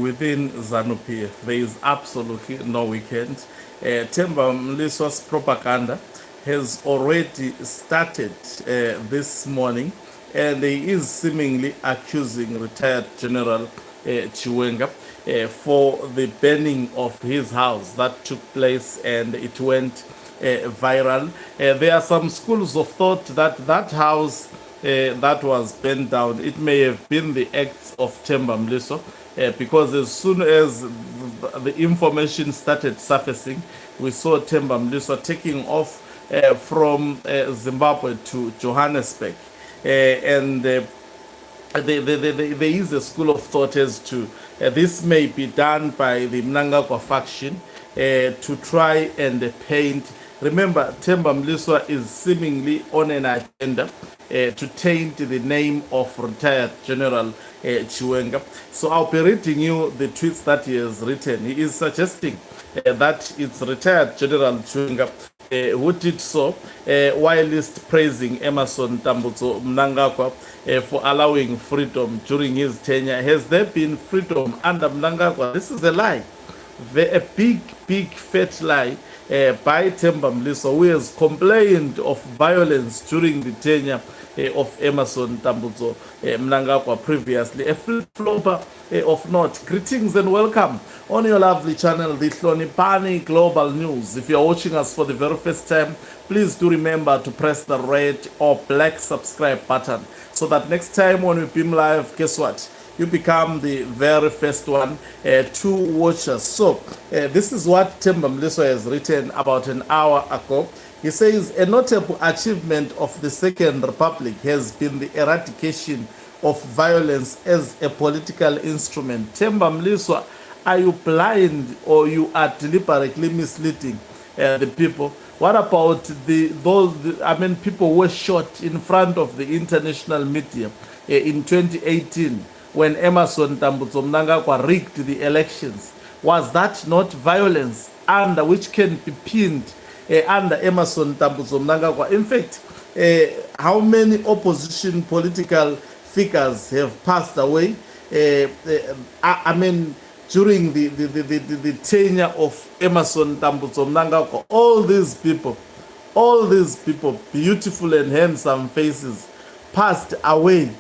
within ZANU-PF. There is absolutely no weekend. Temba Mliswa's propaganda has already started this morning, and he is seemingly accusing retired General Chiwenga for the burning of his house that took place, and it went viral. There are some schools of thought that that house that was burned down, it may have been the acts of Temba Mliswa, because as soon as the information started surfacing, we saw Temba Mliswa taking off from Zimbabwe to Johannesburg. And there is a school of thought as to this may be done by the Mnangagwa faction to try and paint. Remember, Temba Mliswa is seemingly on an agenda to taint the name of retired General Chiwenga. So I'll be reading you the tweets that he has written. He is suggesting that it's retired General Chiwenga who did so, whilst praising Emerson Mnangagwa for allowing freedom during his tenure. Has there been freedom under Mnangagwa? This is a lie. A big fat lie by Temba Mliswa, who has complained of violence during the tenure of Emerson Mnangagwa previously. A flip-flopper of note. Greetings and welcome on your lovely channel, the Hlonipani Global News. If you are watching us for the very first time, please do remember to press the red or black subscribe button so that next time when we beam live, guess what? You become the very first one to watch us. So this is what Temba Mliswa has written about an hour ago. He says, a notable achievement of the Second Republic has been the eradication of violence as a political instrument. Temba Mliswa, are you blind or you are deliberately misleading the people? What about those people were shot in front of the international media in 2018? When Emerson Mnangagwa rigged the elections? Was that not violence under which can be pinned under Emerson Mnangagwa? In fact, how many opposition political figures have passed away? During the tenure of Emerson Mnangagwa, all these people, beautiful and handsome faces, passed away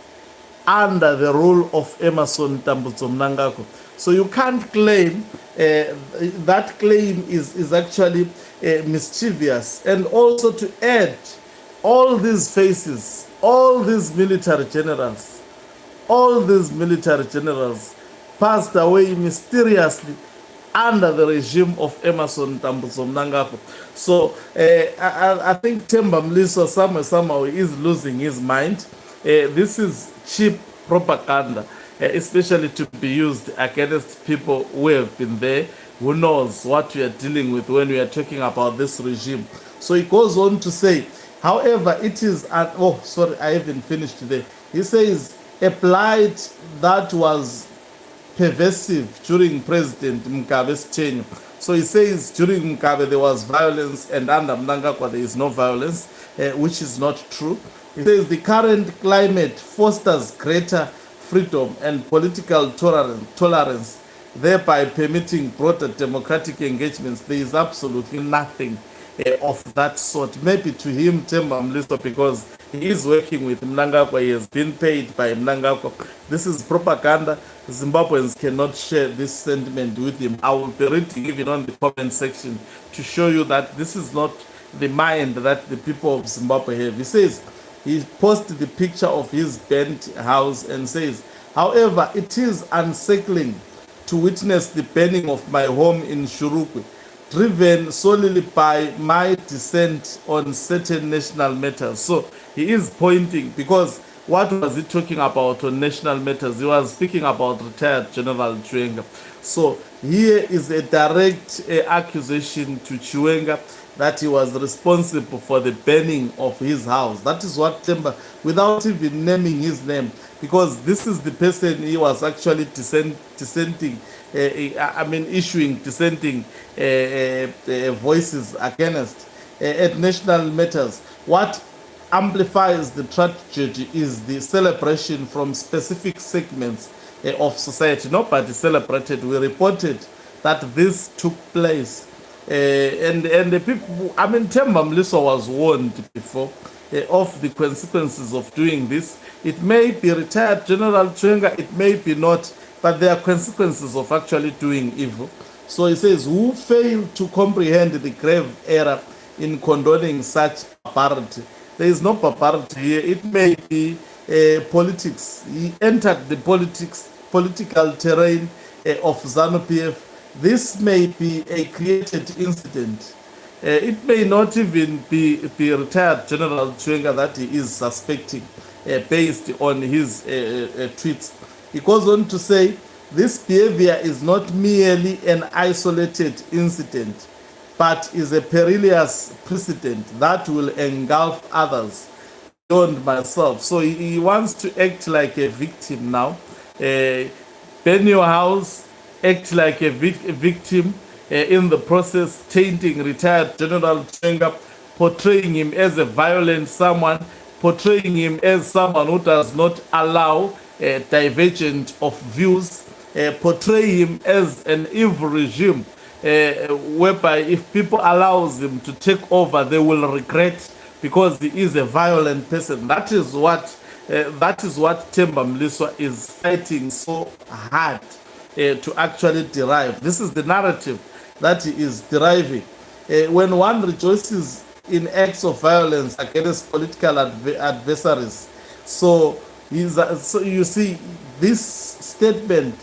under the rule of Emerson Mnangagwa. So you can't claim that claim is actually mischievous. And also to add, all these faces, all these military generals passed away mysteriously under the regime of Emerson Mnangagwa. So I think Temba Mliswa somehow is losing his mind. This is cheap propaganda, especially to be used against people who have been there, who knows what we are dealing with when we are talking about this regime. So he goes on to say, however, it is I haven't finished there. He says, a plight that was pervasive during President Mugabe's tenure. So he says during Mugabe there was violence, and under Mnangagwa there is no violence, which is not true. He says the current climate fosters greater freedom and political tolerance, thereby permitting broader democratic engagements. There is absolutely nothing of that sort. Maybe to him, Temba Mliswa, because he is working with Mnangagwa, he has been paid by Mnangagwa. This is propaganda. Zimbabweans cannot share this sentiment with him. I will be reading even on the comment section to show you that this is not the mind that the people of Zimbabwe have. He says, he posted the picture of his burnt house and says, however, it is unsettling to witness the burning of my home in Shurukwe, driven solely by my dissent on certain national matters. So he is pointing, because what was he talking about on national matters? He was speaking about retired General Chiwenga. So here is a direct accusation to Chiwenga that he was responsible for the burning of his house. That is what Temba, without even naming his name, because this is the person he was actually issuing dissenting voices against at national matters. What amplifies the tragedy is the celebration from specific segments of society. Nobody celebrated. We reported that this took place. And the people, I mean, Temba Mliswa was warned before of the consequences of doing this. It may be retired General Chiwenga, it may be not, but there are consequences of actually doing evil. So he says, who failed to comprehend the grave error in condoning such barbarity? There is no barbarity here. It may be politics. He entered the political terrain of ZANU-PF. This may be a created incident. It may not even be retired General Chiwenga that he is suspecting based on his tweets. He goes on to say, this behavior is not merely an isolated incident, but is a perilous precedent that will engulf others beyond myself. So he wants to act like a victim now. Burn your house, act like a victim, in the process tainting retired General Chiwenga, portraying him as a violent someone, portraying him as someone who does not allow divergence of views, portray him as an evil regime, whereby if people allows him to take over, they will regret because he is a violent person. That is what Temba Mliswa is fighting so hard to actually derive. This is the narrative that he is deriving. When one rejoices in acts of violence against political adversaries, so you see, this statement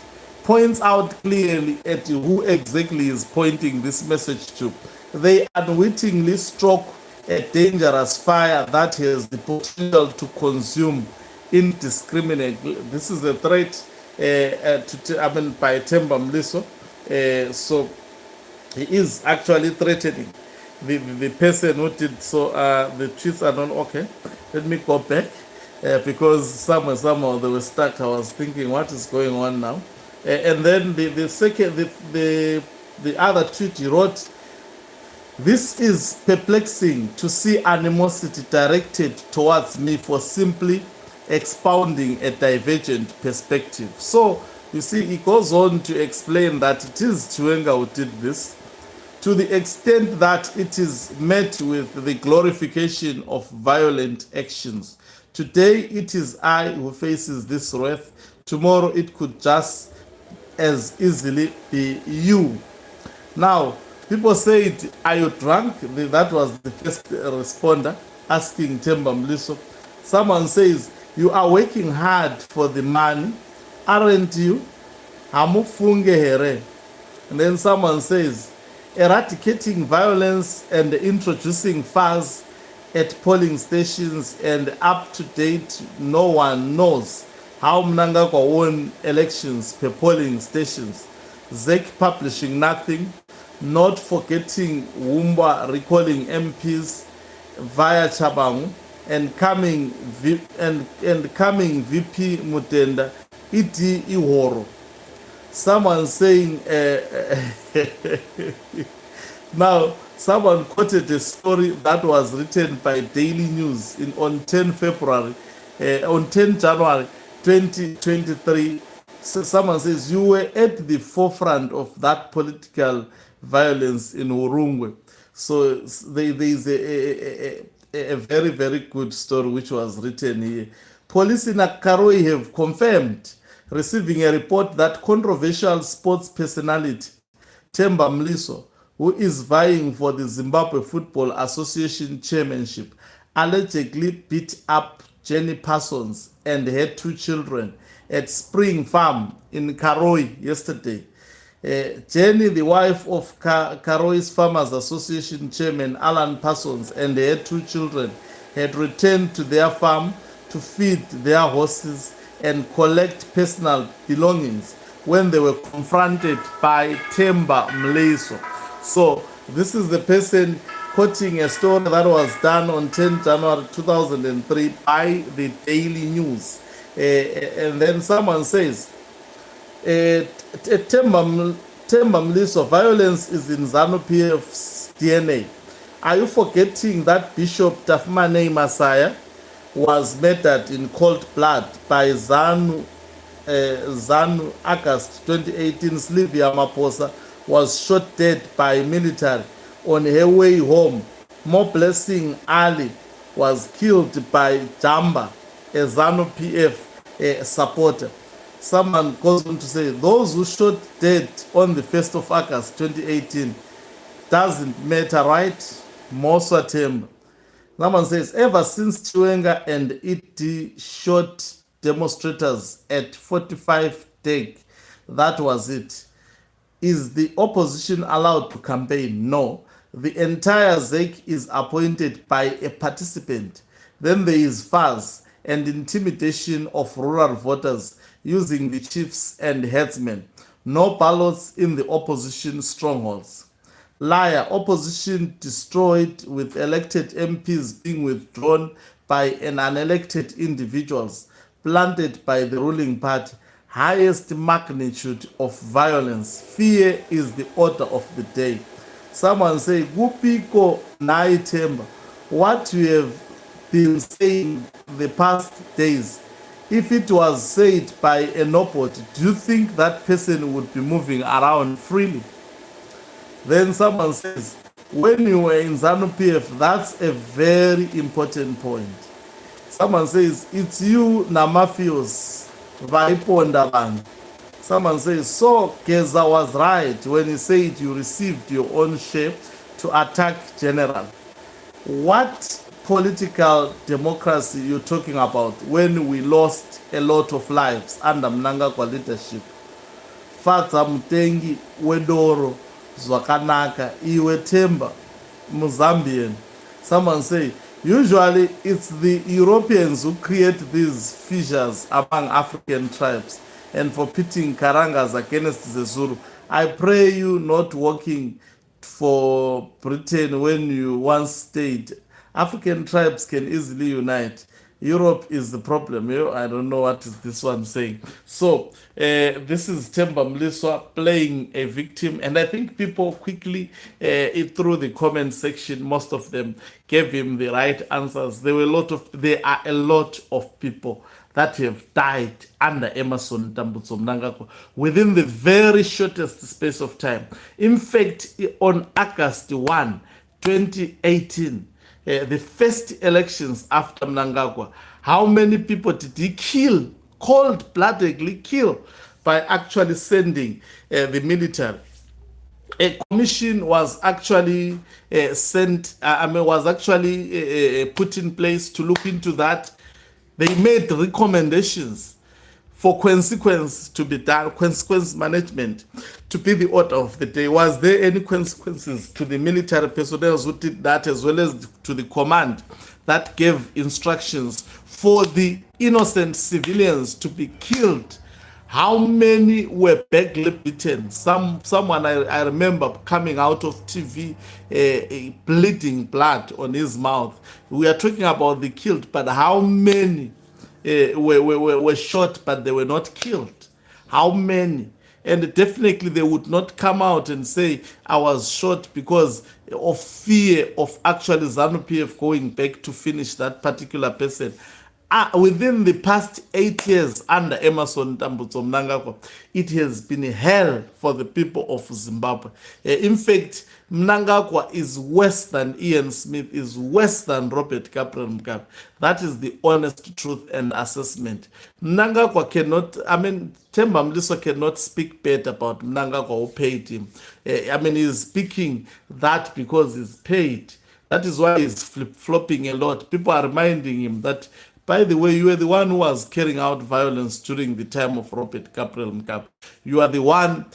points out clearly at who exactly is pointing this message to. They unwittingly stroke a dangerous fire that has the potential to consume indiscriminately. This is a threat by Temba Mliswa. So he is actually threatening the person who did so. The tweets are not okay. Let me go back because somehow they were stuck. I was thinking, what is going on now? And then the other tweet he wrote, this is perplexing to see animosity directed towards me for simply expounding a divergent perspective. So you see, he goes on to explain that it is Chiwenga who did this, to the extent that it is met with the glorification of violent actions. Today it is I who faces this wrath. Tomorrow it could just as easily be you. Now, people said, are you drunk? That was the first responder asking Temba Mliswa. Someone says, you are working hard for the money, aren't you? Hamufunge here. And then someone says, eradicating violence and introducing fires at polling stations and up to date, no one knows how Mnangagwa won elections per polling stations. ZEC publishing nothing, not forgetting Wumba recalling MPs via Chabangu, and coming VP Mutenda, Iti Ihoro. Someone saying, now someone quoted a story that was written by Daily News on 10 January 2023. So someone says, you were at the forefront of that political violence in Urungwe. So there is a very, very good story which was written here. Police in Karoi have confirmed receiving a report that controversial sports personality Temba Mliswa, who is vying for the Zimbabwe Football Association chairmanship, allegedly beat up Jenny Parsons and her 2 children at Spring Farm in Karoi yesterday. Jenny, the wife of Karoi's Farmers Association chairman Alan Parsons, and her 2 children had returned to their farm to feed their horses and collect personal belongings when they were confronted by Temba Mliswa. So this is the person quoting a story that was done on 10 January 2003 by the Daily News. And then someone says, Temba Mliswa, violence is in ZANU-PF's DNA. Are you forgetting that Bishop Tafumane Masaya was murdered in cold blood by ZANU ZANU, August 2018, Sylvia Maposa was shot dead by military on her way home. More Blessing Ali was killed by Jamba, a ZANU PF supporter. Someone goes on to say, those who shot dead on the 1st of August 2018 doesn't matter, right? Moswa Temba. Someone says, ever since Chiwenga and ED shot demonstrators at 45 Deg, that was it. Is the opposition allowed to campaign? No. The entire ZEC is appointed by a participant. Then there is fuss and intimidation of rural voters using the chiefs and headsmen. No ballots in the opposition strongholds. Liar, opposition destroyed with elected MPs being withdrawn by an unelected individuals planted by the ruling party. Highest magnitude of violence. Fear is the order of the day. Someone say, Gupiko Nai Temba, what you have been saying the past days, if it was said by a nobody, do you think that person would be moving around freely? Then someone says, when you were in ZANU PF, that's a very important point. Someone says, it's you, Namafios, Vaipondavan. Someone says, so Keza was right when he said you received your own share to attack General. What political democracy you're talking about when we lost a lot of lives under Mnangagwa leadership? Fata Mutengi Wedoro Zwakanaka Iwe Temba Mozambian. Someone say, usually it's the Europeans who create these fissures among African tribes and for pitting Karangas against the Zulu. I pray you not working for Britain when you once stayed. African tribes can easily unite. Europe is the problem. I don't know what is this one saying. So this is Temba Mliswa playing a victim, and I think people quickly through the comment section, most of them gave him the right answers. There are a lot of people that have died under Emerson Tambutso Mnangagwa within the very shortest space of time. In fact, on August 1, 2018, the first elections after Mnangagwa, how many people did he kill, cold-bloodedly kill, by actually sending the military? A commission was actually put in place to look into that. They made recommendations for consequence to be done, consequence management to be the order of the day. Was there any consequences to the military personnel who did that, as well as to the command that gave instructions for the innocent civilians to be killed? How many were badly beaten? Someone I remember coming out of TV, bleeding blood on his mouth. We are talking about the killed, but how many were shot, but they were not killed? How many? And definitely they would not come out and say, I was shot because of fear of actually ZANU PF going back to finish that particular person. Within the past 8 years under Emerson Tambutso Mnangagwa, it has been hell for the people of Zimbabwe. In fact, Mnangagwa is worse than Ian Smith, is worse than Robert Gabriel Mugabe. That is the honest truth and assessment. Mnangagwa cannot, Temba Mliswa cannot speak bad about Mnangagwa who paid him. He's speaking that because he's paid. That is why he's flip-flopping a lot. People are reminding him that, by the way, you were the one who was carrying out violence during the time of Robert Gabriel Mugabe. You are the one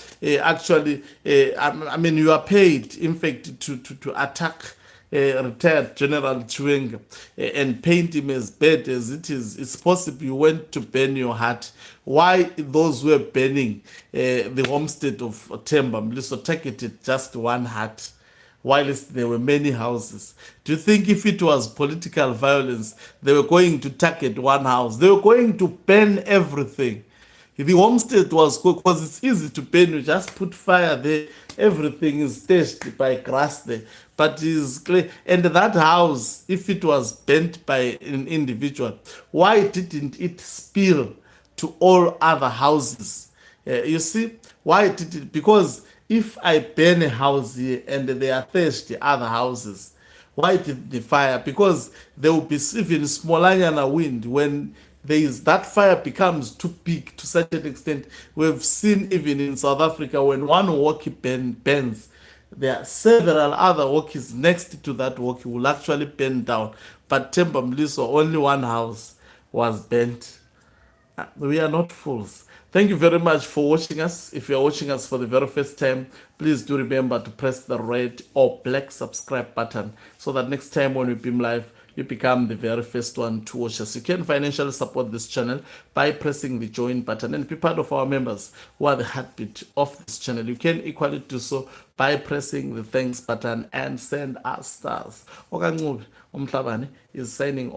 you are paid, in fact, to attack retired General Chiwenga and paint him as bad as it is. It's possible you went to burn your heart. Why those who were burning the homestead of Temba Mliswa targeted just one heart, whilst there were many houses? Do you think if it was political violence, they were going to target one house? They were going to burn everything. The homestead was, because it's easy to burn, you just put fire there, everything is touched by grass there. But it's clear. And that house, if it was burnt by an individual, why didn't it spill to all other houses. You see, why did it? Because if I burn a house here and there are thirsty other houses, why did the fire? Because there will be even smaller than a wind when there is that fire becomes too big to such an extent. We've seen even in South Africa when one walkie burns, there are several other walkies next to that walkie will actually burn down. But Temba Mliswa, only one house was burnt. We are not fools. Thank you very much for watching us. If you are watching us for the very first time, please do remember to press the red or black subscribe button so that next time when we beam live, you become the very first one to watch us. You can financially support this channel by pressing the join button and be part of our members who are the heartbeat of this channel. You can equally do so by pressing the thanks button and send us stars. Okanqobi Umhlabane is signing off.